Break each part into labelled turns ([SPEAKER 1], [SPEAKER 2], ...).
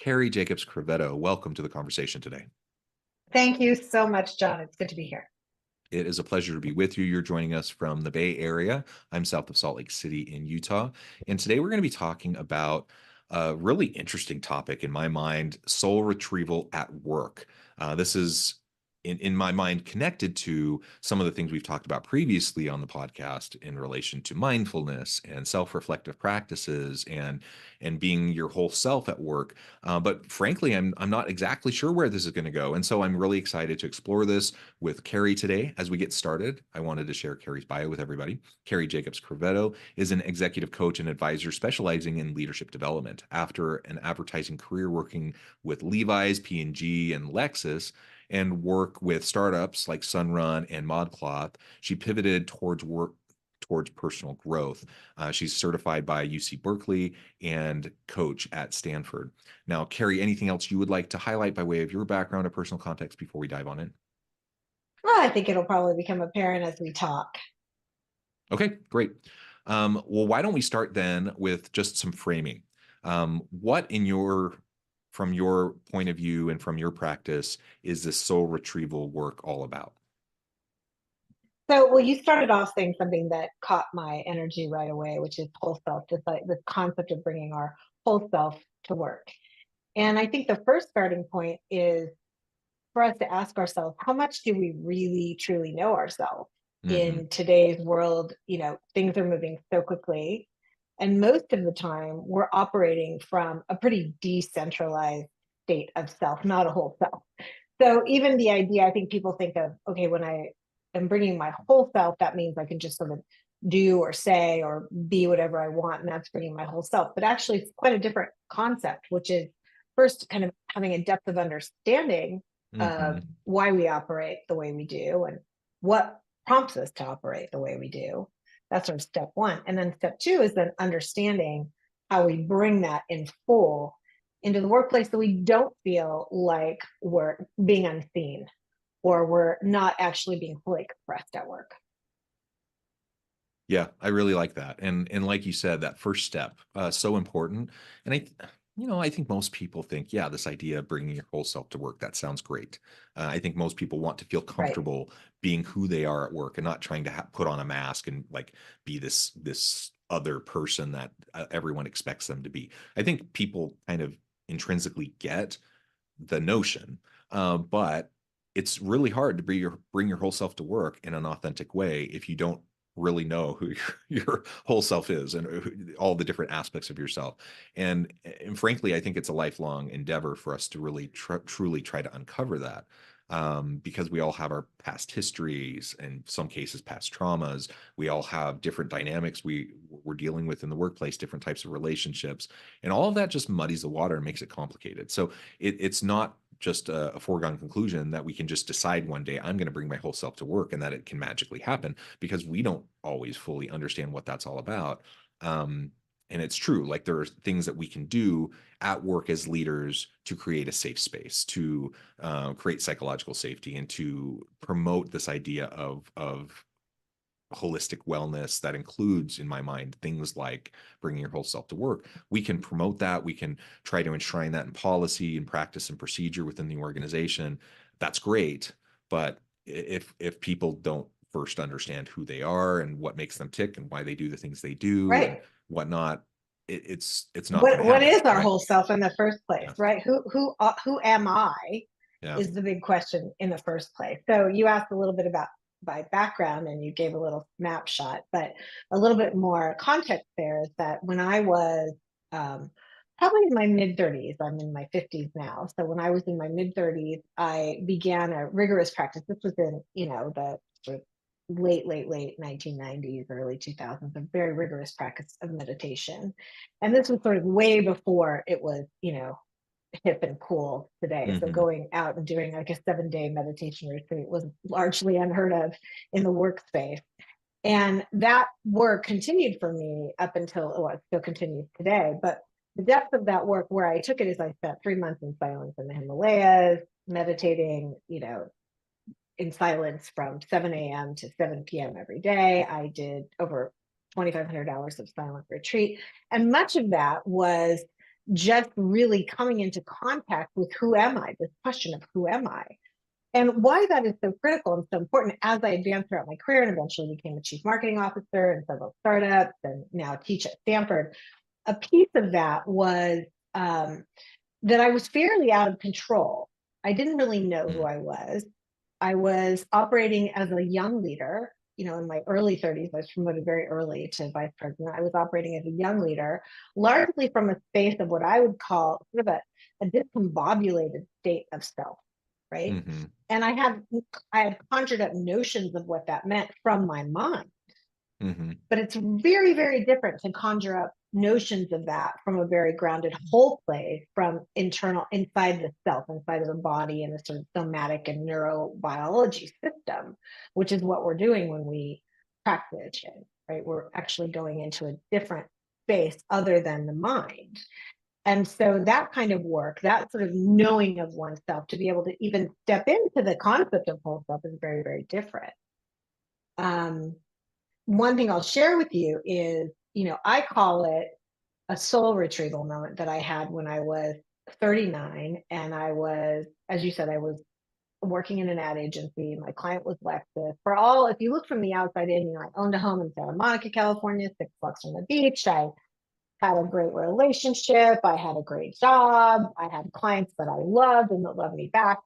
[SPEAKER 1] Cari Jacobs-Crovetto. Welcome to the conversation today.
[SPEAKER 2] Thank you so much, John. It's good to be here.
[SPEAKER 1] It is a pleasure to be with you. You're joining us from the Bay Area. I'm south of Salt Lake City in Utah. And today we're going to be talking about a really interesting topic in my mind, soul retrieval at work. This is in my mind connected to some of the things we've talked about previously on the podcast in relation to mindfulness and self-reflective practices and being your whole self at work. But frankly, I'm not exactly sure where this is going to go. And so I'm really excited to explore this with Cari today. As we get started, I wanted to share Cari's bio with everybody. Cari Jacobs-Crovetto is an executive coach and advisor specializing in leadership development. After an advertising career working with Levi's, P&G, and Lexus, and work with startups like Sunrun and ModCloth, she pivoted towards personal growth. She's certified by UC Berkeley and coach at Stanford. Now, Cari, anything else you would like to highlight by way of your background or personal context before we dive on in?
[SPEAKER 2] Well, I think it'll probably become apparent as we talk.
[SPEAKER 1] Okay, great. Well, why don't we start then with just some framing? What from your point of view and from your practice, is this soul retrieval work all about?
[SPEAKER 2] So, well, you started off saying something that caught my energy right away, which is whole self, just like this concept of bringing our whole self to work. And I think the first starting point is for us to ask ourselves, how much do we really truly know ourselves?
[SPEAKER 1] Mm-hmm.
[SPEAKER 2] In today's world, things are moving so quickly. And most of the time, we're operating from a pretty decentralized state of self, not a whole self. So even the idea, I think people think of, okay, when I am bringing my whole self, that means I can just sort of do or say or be whatever I want, and that's bringing my whole self. But actually, it's quite a different concept, which is first kind of having a depth of understanding
[SPEAKER 1] Mm-hmm.
[SPEAKER 2] of why we operate the way we do and what prompts us to operate the way we do. That's sort of step one. And then step two is then understanding how we bring that in full into the workplace so we don't feel like we're being unseen or we're not actually being fully expressed at work.
[SPEAKER 1] Yeah, I really like that. And like you said, that first step, so important. And I think most people think, yeah, this idea of bringing your whole self to work, that sounds great. I think most people want to feel
[SPEAKER 2] Right.
[SPEAKER 1] comfortable being who they are at work and not trying to put on a mask and like be this other person that everyone expects them to be. I think people kind of intrinsically get the notion, but it's really hard to bring your whole self to work in an authentic way if you don't really know who your whole self is and all the different aspects of yourself. And frankly, I think it's a lifelong endeavor for us to really truly try to uncover that. Because we all have our past histories, in some cases past traumas. We all have different dynamics we're dealing with in the workplace, different types of relationships, and all of that just muddies the water and makes it complicated. So it's not just a foregone conclusion that we can just decide one day I'm going to bring my whole self to work and that it can magically happen, because we don't always fully understand what that's all about. And it's true, like there are things that we can do at work as leaders to create a safe space, to create psychological safety, and to promote this idea of holistic wellness that includes, in my mind, things like bringing your whole self to work. We can promote that. We can try to enshrine that in policy and practice and procedure within the organization. That's great. But if people don't first understand who they are and what makes them tick and why they do the things they do and
[SPEAKER 2] Right.
[SPEAKER 1] whatnot, it's not going to
[SPEAKER 2] What
[SPEAKER 1] happen,
[SPEAKER 2] is our
[SPEAKER 1] right?
[SPEAKER 2] whole self in the first place,
[SPEAKER 1] Yeah.
[SPEAKER 2] right? Who am I
[SPEAKER 1] Yeah.
[SPEAKER 2] is the big question in the first place. So you asked a little bit about my background and you gave a little snapshot, but a little bit more context there is that when I was probably in my mid 30s, I'm in my 50s now. So when I was in my mid 30s, I began a rigorous practice. This was in, the sort of late 1990s, early 2000s, a very rigorous practice of meditation. And this was sort of way before it was, hip and cool today. So
[SPEAKER 1] Hmm.
[SPEAKER 2] going out and doing like a 7-day meditation retreat was largely unheard of in the workspace. And that work continued for me up until, well, it still continues today. But the depth of that work, where I took it, is I spent 3 months in silence in the Himalayas, meditating, in silence from 7 a.m. to 7 p.m. every day. I did over 2,500 hours of silent retreat. And much of that was just really coming into contact with who am I, this question of who am I. And why that is so critical and so important as I advanced throughout my career and eventually became a chief marketing officer in several startups and now teach at Stanford, a piece of that was that I was fairly out of control. I didn't really know who
[SPEAKER 1] Mm,
[SPEAKER 2] I was. I was operating as a young leader. In my early 30s, I was promoted very early to vice president. I was operating as a young leader, largely from a space of what I would call sort of a discombobulated state of self, right?
[SPEAKER 1] mm-hmm,
[SPEAKER 2] And I had conjured up notions of what that meant from my mind.
[SPEAKER 1] mm-hmm,
[SPEAKER 2] But it's very, very different to conjure up notions of that from a very grounded whole place from inside the self, inside of the body, and the sort of somatic and neurobiology system, which is what we're doing when we practice it, right? We're actually going into a different space other than the mind. And so that kind of work, that sort of knowing of oneself, to be able to even step into the concept of whole self, is very, very different. Um, One thing I'll share with you is, I call it a soul retrieval moment that I had when I was 39. And I was, as you said, I was working in an ad agency. My client was Lexus. If you look from the outside in, I owned a home in Santa Monica, California, 6 blocks from the beach. I had a great relationship. I had a great job. I had clients that I loved and that loved me back.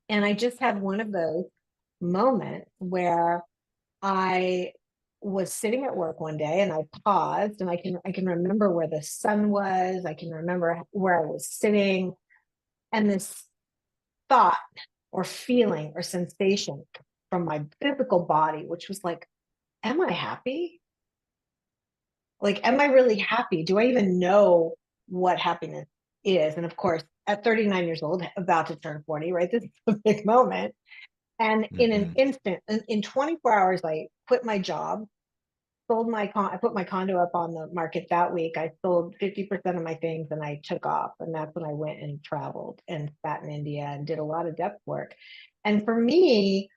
[SPEAKER 2] And I just had one of those moments where I was sitting at work one day and I paused, and I can remember where the sun was. I can remember where I was sitting, and this thought or feeling or sensation from my physical body, which was like, am I happy? Like, am I really happy? Do I even know what happiness is? And of course, at 39 years old, about to turn 40, right? This is a big moment. And in an
[SPEAKER 1] mm-hmm.
[SPEAKER 2] instant, in 24 hours, I quit my job, I put my condo up on the market that week. I sold 50% of my things and I took off. And that's when I went and traveled and sat in India and did a lot of depth work. And for me,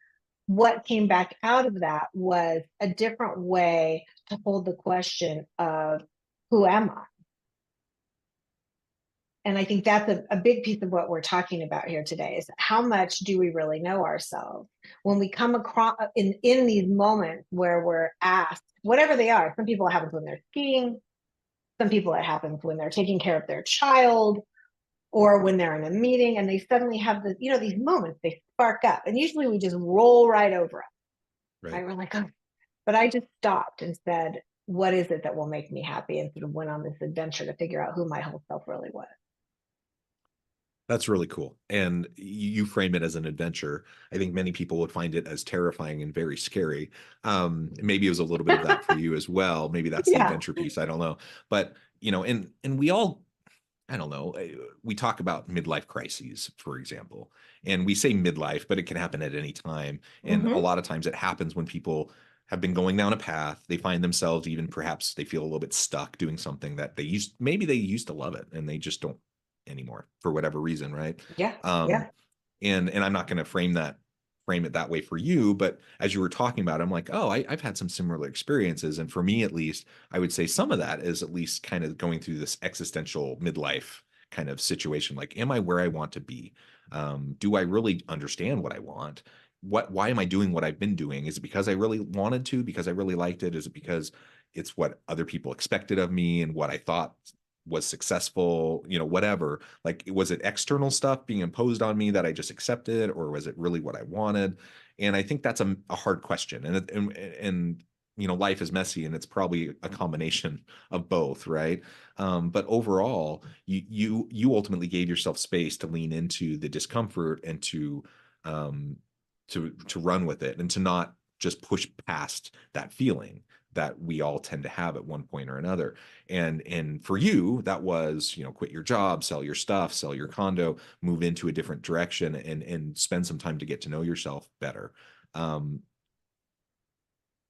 [SPEAKER 2] what came back out of that was a different way to hold the question of who am I? And I think that's a big piece of what we're talking about here today is how much do we really know ourselves when we come across in these moments where we're asked, whatever they are. Some people it happens when they're skiing, some people it happens when they're taking care of their child, or when they're in a meeting and they suddenly have these moments, they spark up. And usually we just roll right over it.
[SPEAKER 1] Right.
[SPEAKER 2] Right? We're like, oh, but I just stopped and said, what is it that will make me happy? And sort of went on this adventure to figure out who my whole self really was.
[SPEAKER 1] That's really cool. And you frame it as an adventure. I think many people would find it as terrifying and very scary. Maybe it was a little bit of that for you as well. Maybe that's the
[SPEAKER 2] Yeah.
[SPEAKER 1] adventure piece. I don't know. But, and we all, I don't know, we talk about midlife crises, for example, and we say midlife, but it can happen at any time. And a
[SPEAKER 2] Mm-hmm.
[SPEAKER 1] lot of times it happens when people have been going down a path, they find themselves, even perhaps they feel a little bit stuck doing something that maybe they used to love it and they just don't anymore for whatever reason, right?
[SPEAKER 2] Yeah.
[SPEAKER 1] Um,
[SPEAKER 2] Yeah.
[SPEAKER 1] and I'm not going to frame it that way for you, but as you were talking about, I'm like, oh, I've had some similar experiences, and for me at least, I would say some of that is at least kind of going through this existential midlife kind of situation. Like, am I where I want to be? Do I really understand what I want? Why am I doing what I've been doing? Is it because I really wanted to, because I really liked it? Is it because it's what other people expected of me and what I thought was successful, whatever? Like, was it external stuff being imposed on me that I just accepted, or was it really what I wanted? And I think that's a hard question. And life is messy, and it's probably a combination of both, right? But overall, you ultimately gave yourself space to lean into the discomfort and um, to run with it, and to not just push past that feeling that we all tend to have at one point or another. And for you, that was, quit your job, sell your stuff, sell your condo, move into a different direction, and spend some time to get to know yourself better. Um,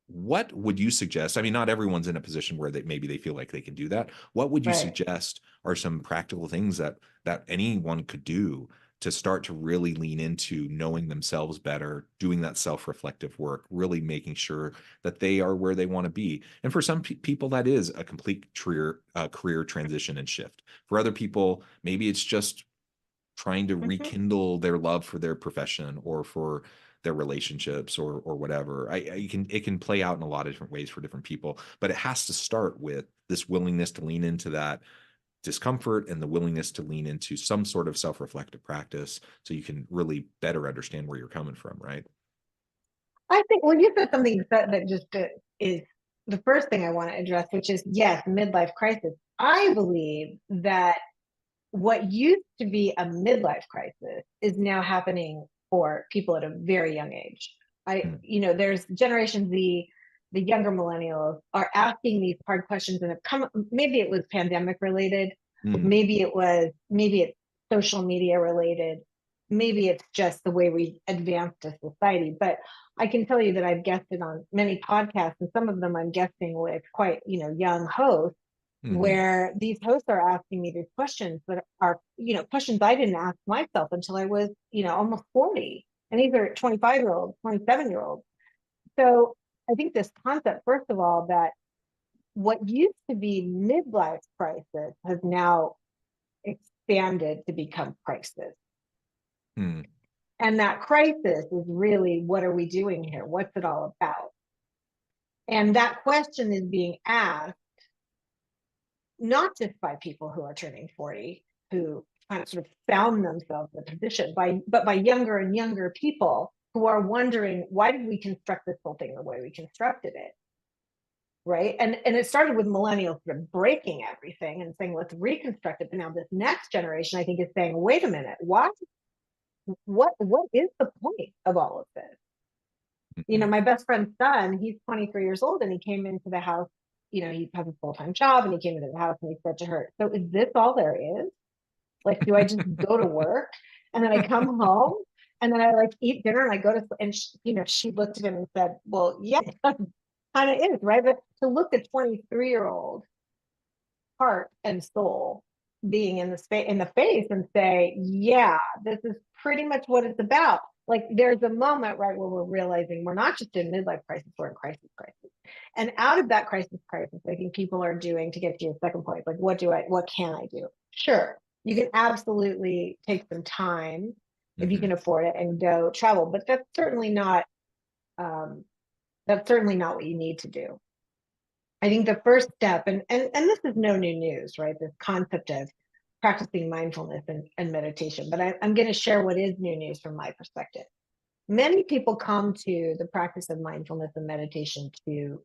[SPEAKER 1] what would you suggest? I mean, not everyone's in a position where maybe they feel like they can do that. What would you
[SPEAKER 2] Right.
[SPEAKER 1] suggest are some practical things that anyone could do to start to really lean into knowing themselves better, doing that self-reflective work, really making sure that they are where they want to be. And for some people, that is a complete career transition and shift. For other people, maybe it's just trying to
[SPEAKER 2] Mhm.
[SPEAKER 1] rekindle their love for their profession or for their relationships or whatever. It can play out in a lot of different ways for different people, but it has to start with this willingness to lean into that discomfort and the willingness to lean into some sort of self-reflective practice so you can really better understand where you're coming from, right?
[SPEAKER 2] I think, well, you said something that just is the first thing I want to address, which is yes, midlife crisis. I believe that what used to be a midlife crisis is now happening for people at a very young age.
[SPEAKER 1] Mm,
[SPEAKER 2] There's Generation Z, the younger millennials are asking these hard questions and have come, maybe it was pandemic related,
[SPEAKER 1] mm,
[SPEAKER 2] maybe it's social media related, maybe it's just the way we advanced as society. But I can tell you that I've guested on many podcasts, and some of them I'm guesting with quite, young hosts,
[SPEAKER 1] mhm,
[SPEAKER 2] where these hosts are asking me these questions that are, questions I didn't ask myself until I was, almost 40. And these are 25-year-olds, 27-year-olds. So I think this concept, first of all, that what used to be midlife crisis has now expanded to become crisis.
[SPEAKER 1] mm,
[SPEAKER 2] And that crisis is really, what are we doing here? What's it all about? And that question is being asked not just by people who are turning 40, who kind of sort of found themselves in a position, but by younger and younger people who are wondering, why did we construct this whole thing the way we constructed it? Right. And it started with millennials sort of breaking everything and saying, let's reconstruct it. But now this next generation, I think, is saying, wait a minute, what is the point of all of this?
[SPEAKER 1] mhm.
[SPEAKER 2] My best friend's son, he's 23 years old, and he came into the house, he has a full-time job, and he came into the house and he said to her, so is this all there is? Like, do I just go to work and then I come home and then I like eat dinner and I go to, and she looked at him and said, well, yeah, kind of is, right? But to look at 23-year-old heart and soul being in the face and say, yeah, this is pretty much what it's about. Like, there's a moment, right, where we're realizing we're not just in midlife crisis, we're in crisis. And out of that crisis, I think people are doing, to get to your second point, like, what can I do? Sure, you can absolutely take some time if you
[SPEAKER 1] Mhm.
[SPEAKER 2] can afford it and go travel, but um, that's certainly not what you need to do. I think the first step, and this is no new news, right? This concept of practicing mindfulness and meditation, but I'm going to share what is new news from my perspective. Many people come to the practice of mindfulness and meditation to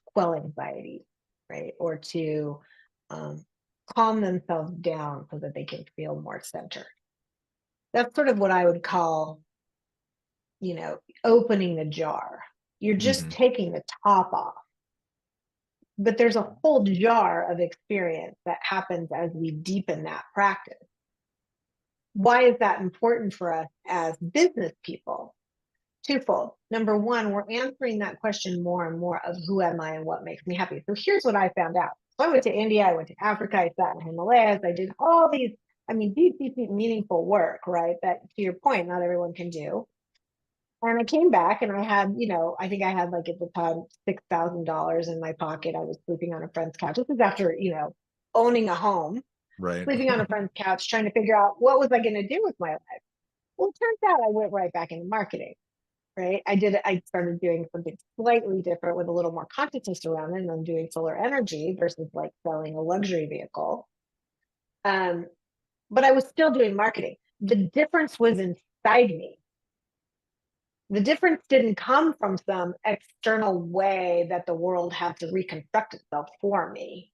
[SPEAKER 2] quell anxiety, right? Or to um, calm themselves down so that they can feel more centered. That's sort of what I would call, opening the jar. You're just
[SPEAKER 1] Mhm.
[SPEAKER 2] taking the top off, but there's a whole jar of experience that happens as we deepen that practice. Why is that important for us as business people? Twofold. Number one, we're answering that question more and more of who am I and what makes me happy. So here's what I found out. So I went to India, I went to Africa, I sat in the Himalayas, I did all these, deep, meaningful work, right? That, to your point, not everyone can do. And I came back and I had, I think I had, like, at the time, $6,000 in my pocket. I was sleeping on a friend's couch. This is after, owning a home,
[SPEAKER 1] Right.
[SPEAKER 2] sleeping on a friend's couch, trying to figure out what was I going to do with my life. Well, it turns out I went right back into marketing, right? I started doing something slightly different with a little more consciousness around it. And I'm doing solar energy versus like selling a luxury vehicle. Um, but I was still doing marketing. The difference was inside me. The difference didn't come from some external way that the world had to reconstruct itself for me.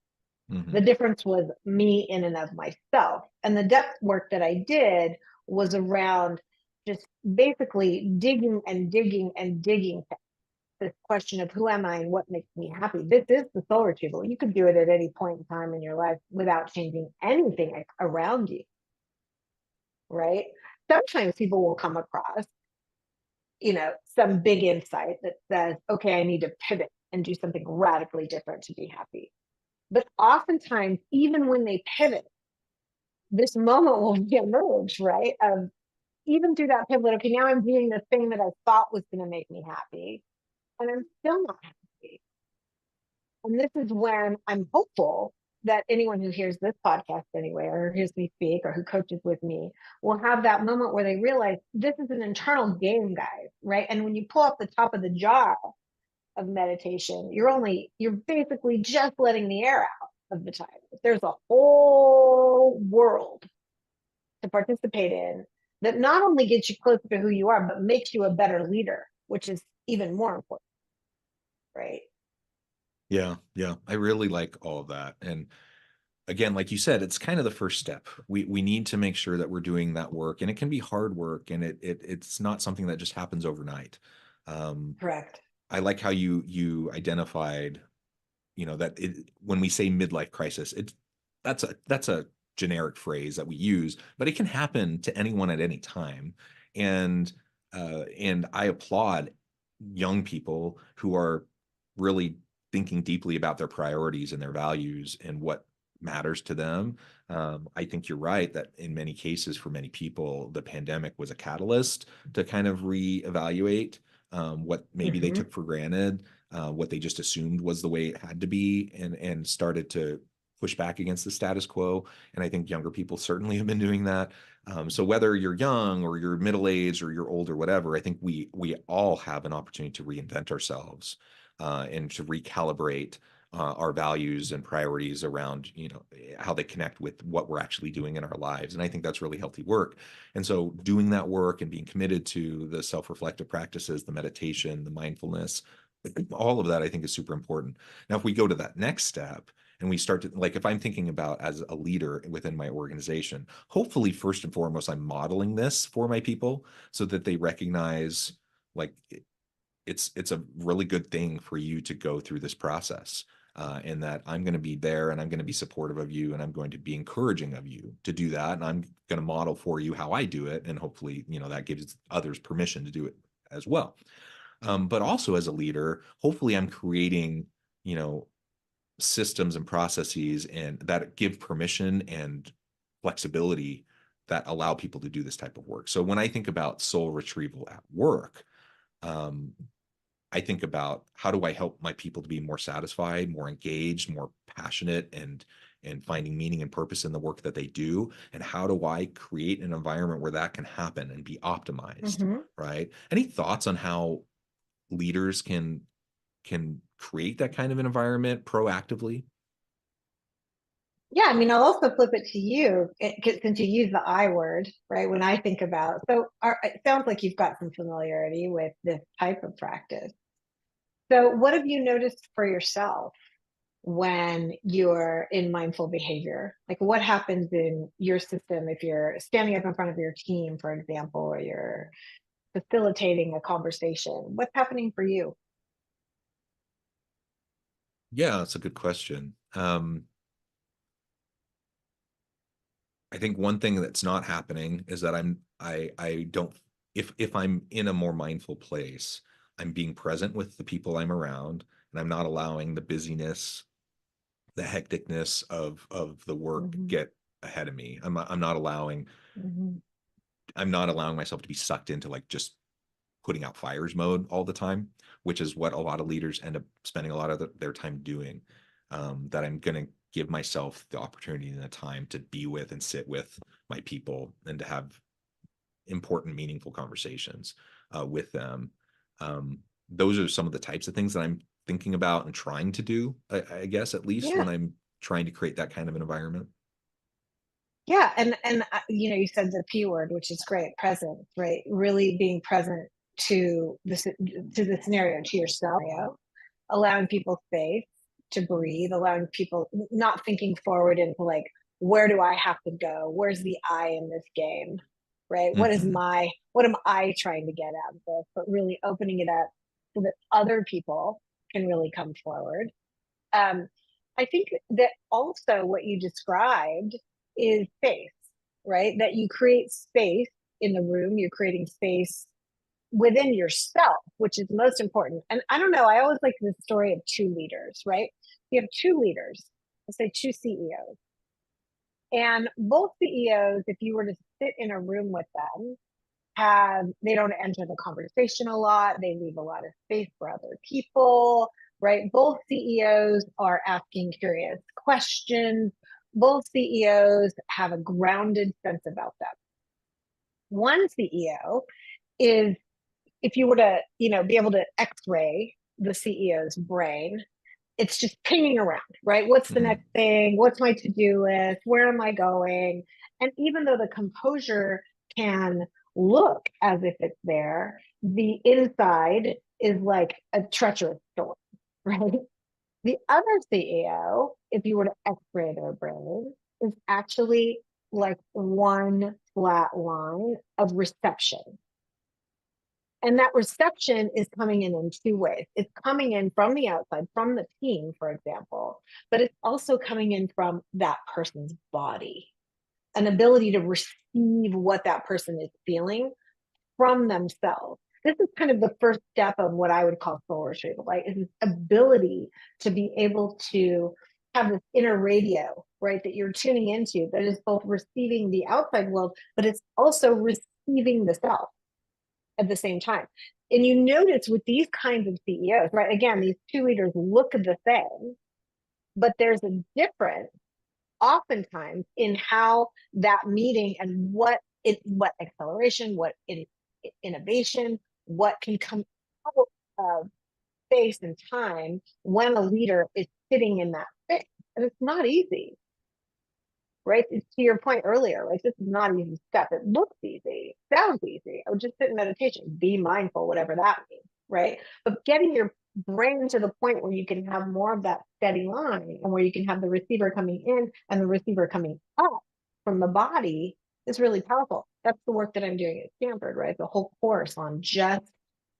[SPEAKER 2] The
[SPEAKER 1] Mhm.
[SPEAKER 2] difference was me in and of myself. And the depth work that I did was around just basically digging and digging and digging this question of who am I and what makes me happy. This is the soul retrieval. You could do it at any point in time in your life without changing anything around you, right? Sometimes people will come across, some big insight that says, okay, I need to pivot and do something radically different to be happy. But oftentimes, even when they pivot, this moment will emerge, right? Of even through that pivot, okay, now I'm doing the thing that I thought was going to make me happy, and I'm still not happy. And this is when I'm hopeful that anyone who hears this podcast anyway, or hears me speak, or who coaches with me, will have that moment where they realize this is an internal game, guys, right? And when you pull up the top of the jar of meditation, you're basically just letting the air out of the time. There's a whole world to participate in that not only gets you closer to who you are, but makes you a better leader, which is even more important, right?
[SPEAKER 1] Yeah, yeah. I really like all of that. And again, like you said, it's kind of the first step. We need to make sure that we're doing that work, and it can be hard work, and it's not something that just happens overnight. Um,
[SPEAKER 2] Correct.
[SPEAKER 1] I like how you identified, that when we say midlife crisis, that's a generic phrase that we use, but it can happen to anyone at any time. And I applaud young people who are really thinking deeply about their priorities and their values and what matters to them. I think you're right that in many cases, for many people, the pandemic was a catalyst to kind of reevaluate what maybe they
[SPEAKER 2] Mm-hmm.
[SPEAKER 1] took for granted, what they just assumed was the way it had to be, and started to push back against the status quo. And I think younger people certainly have been doing that. So whether you're young or you're middle aged or you're old or whatever, I think we all have an opportunity to reinvent ourselves, and to recalibrate our values and priorities around how they connect with what we're actually doing in our lives. And I think that's really healthy work. And so doing that work and being committed to the self-reflective practices, the meditation, the mindfulness, all of that I think is super important. Now, if we go to that next step and we start to, like, if I'm thinking about as a leader within my organization, hopefully first and foremost, I'm modeling this for my people so that they recognize, like, it's a really good thing for you to go through this process. And that I'm going to be there and I'm going to be supportive of you and I'm going to be encouraging of you to do that. And I'm going to model for you how I do it. And hopefully, that gives others permission to do it as well. But also as a leader, hopefully I'm creating, you know, systems and processes and that give permission and flexibility that allow people to do this type of work. So when I think about soul retrieval at work, um, I think about how do I help my people to be more satisfied, more engaged, more passionate, and finding meaning and purpose in the work that they do, and how do I create an environment where that can happen and be optimized,
[SPEAKER 2] Mm-hmm.
[SPEAKER 1] right? Any thoughts on how leaders can create that kind of an environment proactively?
[SPEAKER 2] Yeah, I mean, I'll also flip it to you, since you use the I word, right? When I think about, it sounds like you've got some familiarity with this type of practice. So, what have you noticed for yourself when you're in mindful behavior? Like, what happens in your system if you're standing up in front of your team, for example, or you're facilitating a conversation? What's happening for you?
[SPEAKER 1] Yeah, that's a good question. I think one thing that's not happening is that I don't, if I'm in a more mindful place, I'm being present with the people I'm around, and I'm not allowing the busyness, the hecticness of the work
[SPEAKER 2] Mm-hmm.
[SPEAKER 1] get ahead of me. I'm not allowing myself to be sucked into like just putting out fires mode all the time, which is what a lot of leaders end up spending a lot of their time doing. That I'm going to give myself the opportunity and the time to be with and sit with my people and to have important, meaningful conversations with them. Those are some of the types of things that I'm thinking about and trying to do, I guess, at least
[SPEAKER 2] Yeah.
[SPEAKER 1] when I'm trying to create that kind of an environment.
[SPEAKER 2] Yeah, and you said the P word, which is great, presence, right? Really being present to the scenario, to your scenario, allowing people space to breathe, allowing people not thinking forward into like, where do I have to go? Where's the I in this game? Right?
[SPEAKER 1] Mm-hmm.
[SPEAKER 2] What am I trying to get out of this? But really opening it up so that other people can really come forward. um, I think that also what you described is space, right? That you create space in the room, you're creating space within yourself, which is most important. And I don't know, I always like the story of two leaders, right? You have two leaders, let's say two CEOs. And both CEOs, if you were to sit in a room with them, they don't enter the conversation a lot. They leave a lot of space for other people, right? Both CEOs are asking curious questions. Both CEOs have a grounded sense about them. One CEO is, if you were to, be able to x-ray the CEO's brain, it's just pinging around, right? What's the next thing? What's my to-do list? Where am I going? And even though the composure can look as if it's there, the inside is like a treacherous storm, right? The other CEO, if you were to x-ray their brain, is actually like one flat line of reception. And that reception is coming in two ways. It's coming in from the outside, from the team, for example, but it's also coming in from that person's body, an ability to receive what that person is feeling from themselves. This is kind of the first step of what I would call soul retrieval, right? Is this ability to be able to have this inner radio, right, that you're tuning into, that is both receiving the outside world, but it's also receiving the self at the same time. And you notice with these kinds of CEOs, right? Again, these two leaders look the same, but there's a difference oftentimes in how that meeting and what acceleration, what innovation, what can come out of space and time when a leader is sitting in that space. And it's not easy. Right? To your point earlier, like this is not an easy step. It looks easy, sounds easy. I would just sit in meditation, be mindful, whatever that means, right? But getting your brain to the point where you can have more of that steady line and where you can have the receiver coming in and the receiver coming up from the body is really powerful. That's the work that I'm doing at Stanford, right? The whole course on just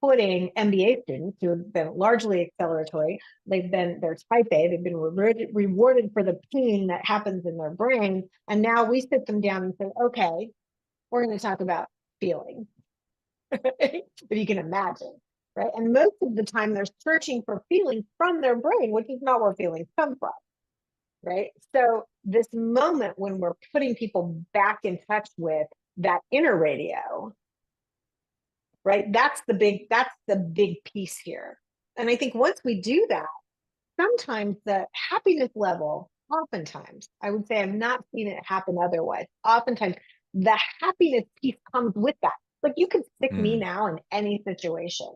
[SPEAKER 2] putting MBA students who have been largely acceleratory, they're type A, they've been rewarded for the pain that happens in their brain. And now we sit them down and say, okay, we're going to talk about feeling. If you can imagine, right? And most of the time they're searching for feelings from their brain, which is not where feelings come from, right? So this moment when we're putting people back in touch with that inner radio, right? That's the big piece here. And I think once we do that, sometimes the happiness level, oftentimes, I would say I've not seen it happen otherwise. Oftentimes, the happiness piece comes with that. Like you could stick me now in any situation.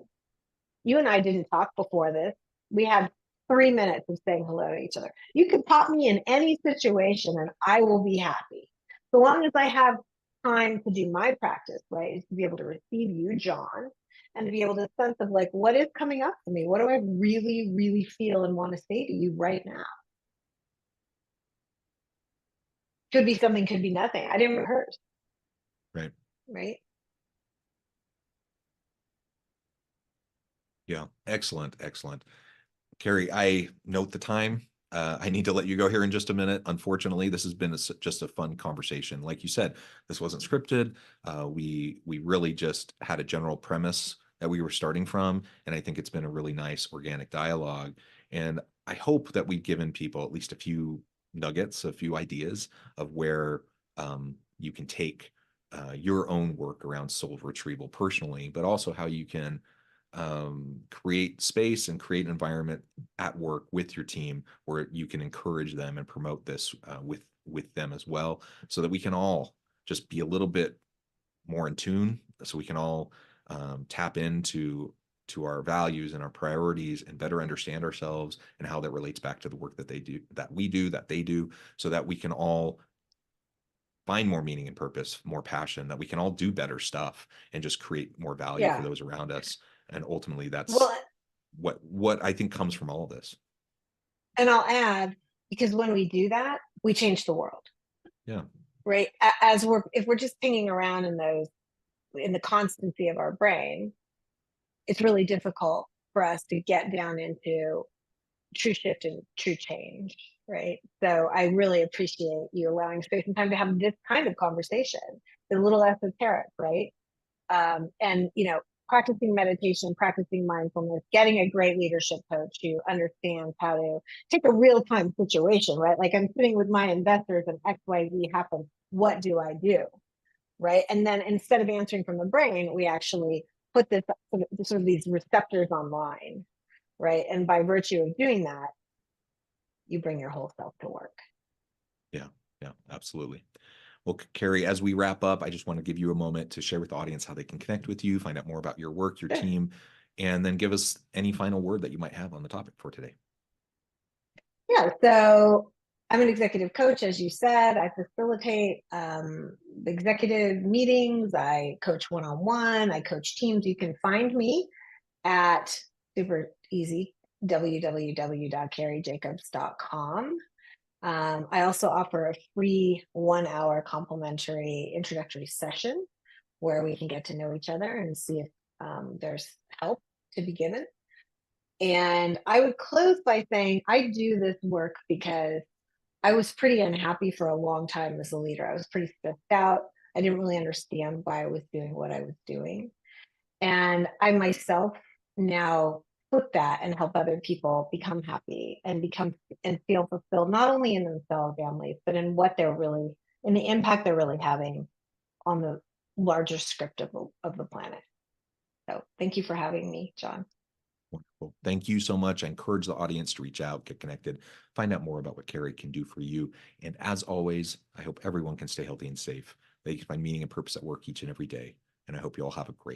[SPEAKER 2] You and I didn't talk before this. We had 3 minutes of saying hello to each other. You could pop me in any situation and I will be happy. So long as I have time to do my practice, right? Is to be able to receive you, John, and to be able to sense of like, what is coming up for me? What do I really, really feel and want to say to you right now? Could be something, could be nothing. I didn't rehearse.
[SPEAKER 1] Right.
[SPEAKER 2] Right.
[SPEAKER 1] Yeah. Excellent. Excellent. Cari, I note the time. I need to let you go here in just a minute. Unfortunately, this has been just a fun conversation. Like you said, this wasn't scripted. We really just had a general premise that we were starting from, and I think it's been a really nice organic dialogue. And I hope that we've given people at least a few nuggets, a few ideas of where you can take your own work around soul retrieval personally, but also how you can create space and create an environment at work with your team where you can encourage them and promote this with them as well, so that we can all just be a little bit more in tune, so we can all tap into our values and our priorities and better understand ourselves and how that relates back to the work that they do, so that we can all find more meaning and purpose, more passion, that we can all do better stuff and just create more value for those around us. And ultimately that's what I think comes from all of this.
[SPEAKER 2] And I'll add, because when we do that, we change the world.
[SPEAKER 1] Yeah.
[SPEAKER 2] Right. If we're just pinging around in the constancy of our brain, it's really difficult for us to get down into true shift and true change. Right. So I really appreciate you allowing space and time to have this kind of conversation. It's a little esoteric, right? And practicing meditation, practicing mindfulness, getting a great leadership coach who understands how to take a real-time situation, right? Like I'm sitting with my investors and XYZ happens. What do I do? Right. And then instead of answering from the brain, we actually put this sort of these receptors online, right? And by virtue of doing that, you bring your whole self to work.
[SPEAKER 1] Yeah, yeah, absolutely. Well, Cari, as we wrap up, I just want to give you a moment to share with the audience how they can connect with you, find out more about your work, your
[SPEAKER 2] Sure.
[SPEAKER 1] team, and then give us any final word that you might have on the topic for today.
[SPEAKER 2] Yeah. So I'm an executive coach, as you said. I facilitate executive meetings. I coach one-on-one. I coach teams. You can find me at super easy www.carijacobs.com. I also offer a free 1 hour complimentary introductory session where we can get to know each other and see if there's help to be given. And I would close by saying I do this work because I was pretty unhappy for a long time as a leader. I was pretty stressed out. I didn't really understand why I was doing what I was doing. And I myself now flip that and help other people become happy and become and feel fulfilled, not only in themselves, families, but in what they're really, in the impact they're really having on the larger script of the planet. So thank you for having me, John.
[SPEAKER 1] Wonderful. Thank you so much. I encourage the audience to reach out, get connected, find out more about what Cari can do for you. And as always, I hope everyone can stay healthy and safe. They can find meaning and purpose at work each and every day. And I hope you all have a great